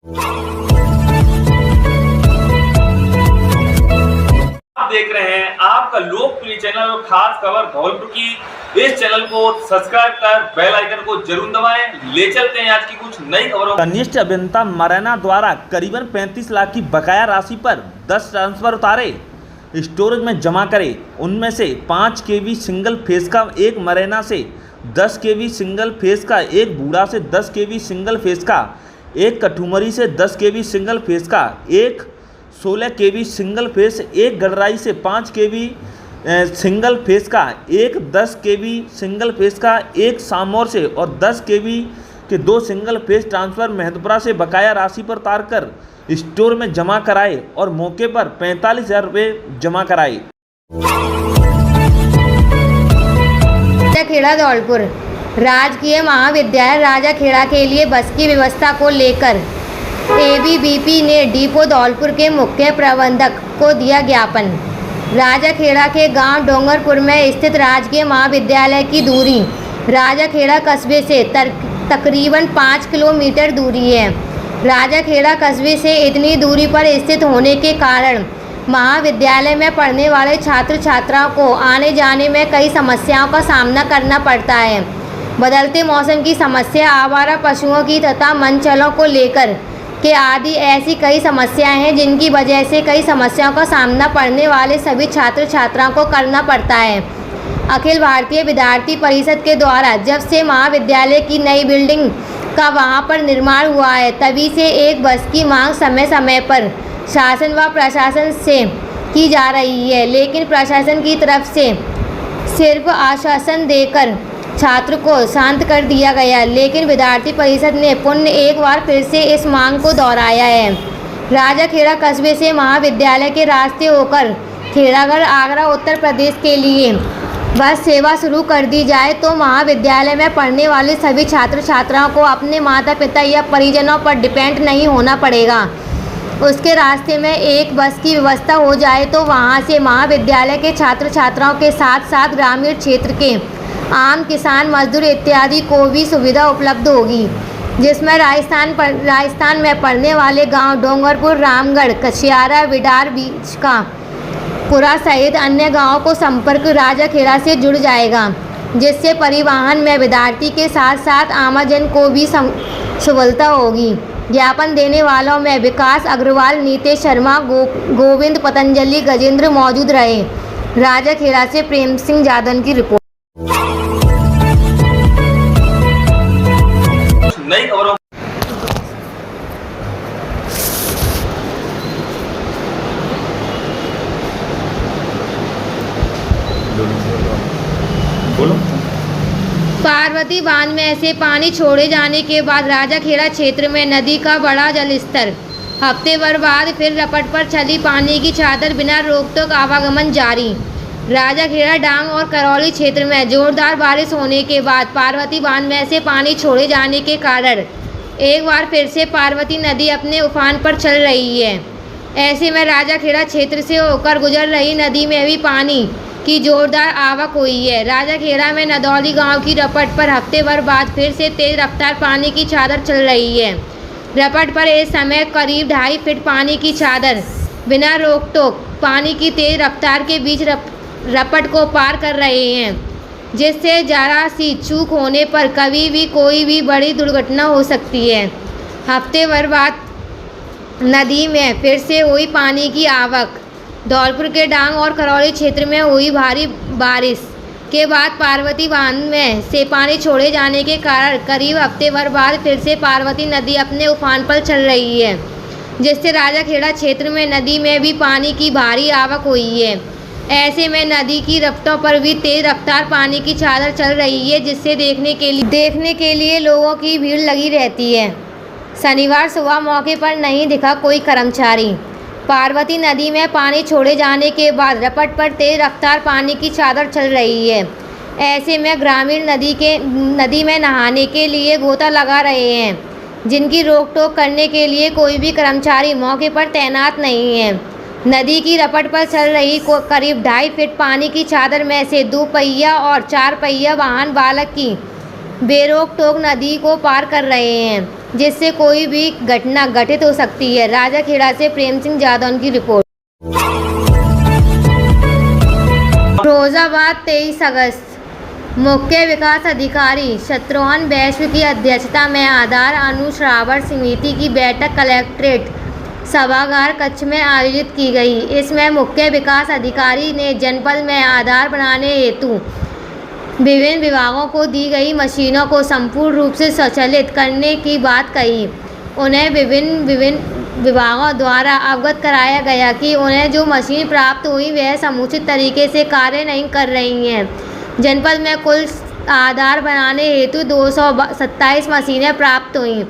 आप देख रहे हैं आपका लोकप्रिय चैनल और खास खबर धौलपुर की। इस चैनल को सब्सक्राइब कर बेल आइकन को जरूर दबाएं। ले चलते हैं आज की कुछ नई खबरों। कनिष्ठ अभियंता मरैना द्वारा करीबन 35 लाख की बकाया राशि पर 10 ट्रांसफर उतारे स्टोरेज में जमा करे। उनमें से 5 केवी सिंगल फेज का एक मरैना से, 10 केवी सिंगल फेज का एक बूढ़ा से, 10 केवी सिंगल फेज का एक कठुमरी से, 10 केवी सिंगल फेज का एक 16 केवी सिंगल फेज, एक गडराई से 5 केवी सिंगल फेज का एक, 10 केवी सिंगल फेज का एक सामौर से और 10 केवी के 2 सिंगल फेज ट्रांसफर महदपुरा से बकाया राशि पर उतार कर स्टोर में जमा कराए और मौके पर 45,000 रुपये जमा कराए। खेड़ा धौलपुर राजकीय महाविद्यालय राजाखेड़ा के लिए बस की व्यवस्था को लेकर एबीवीपी ने डिपो धौलपुर के मुख्य प्रबंधक को दिया ज्ञापन। राजाखेड़ा के गांव डोंगरपुर में स्थित राजकीय महाविद्यालय की दूरी राजाखेड़ा कस्बे से तकरीबन 5 किलोमीटर दूरी है। राजाखेड़ा कस्बे से इतनी दूरी पर स्थित होने के कारण महाविद्यालय में पढ़ने वाले छात्र छात्राओं को आने जाने में कई समस्याओं का सामना करना पड़ता है। बदलते मौसम की समस्या, आवारा पशुओं की तथा मनचलों को लेकर के आदि ऐसी कई समस्याएं हैं जिनकी वजह से कई समस्याओं का सामना पढ़ने वाले सभी छात्र छात्राओं को करना पड़ता है। अखिल भारतीय विद्यार्थी परिषद के द्वारा जब से महाविद्यालय की नई बिल्डिंग का वहां पर निर्माण हुआ है, तभी से एक बस की मांग समय समय पर शासन व प्रशासन से की जा रही है, लेकिन प्रशासन की तरफ से सिर्फ आश्वासन देकर छात्र को शांत कर दिया गया। लेकिन विद्यार्थी परिषद ने पुनः एक बार फिर से इस मांग को दोहराया है। राजाखेड़ा कस्बे से महाविद्यालय के रास्ते होकर खेड़ागढ़, आगरा, उत्तर प्रदेश के लिए बस सेवा शुरू कर दी जाए तो महाविद्यालय में पढ़ने वाले सभी छात्र छात्राओं को अपने माता पिता या परिजनों पर डिपेंड नहीं होना पड़ेगा। उसके रास्ते में एक बस की व्यवस्था हो जाए तो वहां से महाविद्यालय के छात्र छात्राओं के साथ साथ ग्रामीण क्षेत्र के आम किसान, मजदूर इत्यादि को भी सुविधा उपलब्ध होगी, जिसमें राजस्थान में पड़ने वाले गांव डोंगरपुर, रामगढ़, कछियारा, विडार, बीच का पुरा सहित अन्य गांवों को संपर्क राजाखेड़ा से जुड़ जाएगा, जिससे परिवहन में विद्यार्थी के साथ साथ आमजन को भी सुलभता होगी। ज्ञापन देने वालों में विकास अग्रवाल, नीतेश शर्मा, गोविंद पतंजलि, गजेंद्र मौजूद रहे। राजाखेड़ा से प्रेम सिंह जादन की रिपोर्ट। नई खबरों बोलो। पार्वती बांध में ऐसे पानी छोड़े जाने के बाद राजाखेड़ा क्षेत्र में नदी का बढ़ा जलस्तर। हफ्ते भर बाद फिर रपट पर चली पानी की चादर, बिना रोक-टोक आवागमन जारी। राजाखेड़ा, डांग और करौली क्षेत्र में जोरदार बारिश होने के बाद पार्वती बांध में से पानी छोड़े जाने के कारण एक बार फिर से पार्वती नदी अपने उफान पर चल रही है। ऐसे में राजाखेड़ा क्षेत्र से होकर गुजर रही नदी में भी पानी की जोरदार आवक हुई है। राजाखेड़ा में नदौली गांव की रपट पर हफ्ते भर बाद फिर से तेज रफ्तार पानी की चादर चल रही है। रपट पर इस समय करीब 2.5 फीट पानी की चादर बिना रोक टोक पानी की तेज रफ्तार के बीच रपट को पार कर रहे हैं, जिससे जरा सी चूक होने पर कभी भी कोई भी बड़ी दुर्घटना हो सकती है। हफ्ते भर बाद नदी में फिर से हुई पानी की आवक। धौलपुर के डांग और करौली क्षेत्र में हुई भारी बारिश के बाद पार्वती बांध में से पानी छोड़े जाने के कारण करीब हफ्ते भर बाद फिर से पार्वती नदी अपने उफान पर चल रही है, जिससे राजाखेड़ा क्षेत्र में नदी में भी पानी की भारी आवक हुई है। ऐसे में नदी की रफ्तों पर भी तेज रफ्तार पानी की चादर चल रही है, जिससे देखने के लिए लोगों की भीड़ लगी रहती है। शनिवार सुबह मौके पर नहीं दिखा कोई कर्मचारी। पार्वती नदी में पानी छोड़े जाने के बाद रपट पर तेज रफ्तार पानी की चादर चल रही है। ऐसे में ग्रामीण नदी में नहाने के लिए गोता लगा रहे हैं, जिनकी रोक टोक करने के लिए कोई भी कर्मचारी मौके पर तैनात नहीं है। नदी की रपट पर चल रही करीब 2.5 फीट पानी की चादर में से 2 पहिया और 4 पहिया वाहन बालक की बेरोक टोक नदी को पार कर रहे हैं। जिससे कोई भी घटना घटित हो सकती है। राजाखेड़ा से प्रेम सिंह जादौन की रिपोर्ट। फिरोजाबाद 23 अगस्त। मुख्य विकास अधिकारी शत्रुघ्न वैश्य की अध्यक्षता में आधार अनुश्रावण समिति की बैठक कलेक्ट्रेट सभागार कक्ष में आयोजित की गई। इसमें मुख्य विकास अधिकारी ने जनपद में आधार बनाने हेतु विभिन्न विभागों को दी गई मशीनों को संपूर्ण रूप से स्वचालित करने की बात कही। उन्हें विभिन्न विभागों द्वारा अवगत कराया गया कि उन्हें जो मशीन प्राप्त हुई वह समुचित तरीके से कार्य नहीं कर रही हैं। जनपद में कुल आधार बनाने हेतु 227 मशीनें प्राप्त हुईं,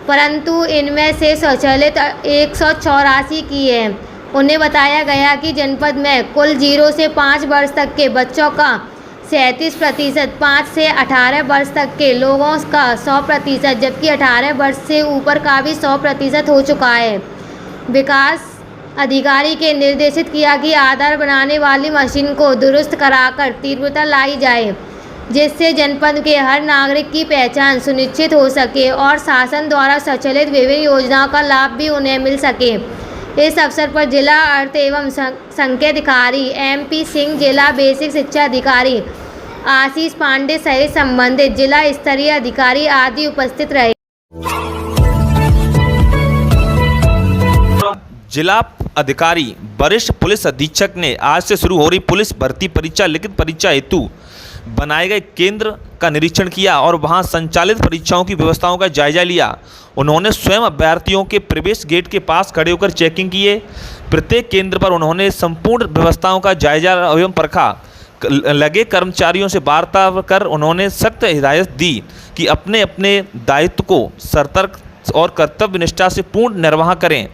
परंतु इनमें से स्वचालित 184 की है। उन्हें बताया गया कि जनपद में कुल 0 से 5 वर्ष तक के बच्चों का 37%, 5 से 18 वर्ष तक के लोगों का 100%, जबकि 18 वर्ष से ऊपर का भी 100% हो चुका है। विकास अधिकारी के निर्देशित किया कि आधार बनाने वाली मशीन को दुरुस्त कराकर तीव्रता लाई जाए, जिससे जनपद के हर नागरिक की पहचान सुनिश्चित हो सके और शासन द्वारा संचालित विभिन्न योजनाओं का लाभ भी उन्हें मिल सके। इस अवसर पर जिला अर्थ एवं संख्याधिकारी MP सिंह, जिला बेसिक शिक्षा अधिकारी आशीष पांडे सहित संबंधित जिला स्तरीय अधिकारी आदि उपस्थित रहे। जिला अधिकारी वरिष्ठ पुलिस अधीक्षक ने आज से शुरू हो रही पुलिस भर्ती परीक्षा लिखित परीक्षा हेतु बनाए गए केंद्र का निरीक्षण किया और वहां संचालित परीक्षाओं की व्यवस्थाओं का जायजा लिया। उन्होंने स्वयं अभ्यर्थियों के प्रवेश गेट के पास खड़े होकर चेकिंग किए। प्रत्येक केंद्र पर उन्होंने संपूर्ण व्यवस्थाओं का जायजा एवं परखा। लगे कर्मचारियों से वार्ता कर उन्होंने सख्त हिदायत दी कि अपने अपने दायित्व को सतर्क और कर्तव्य निष्ठा से पूर्ण निर्वाह करें।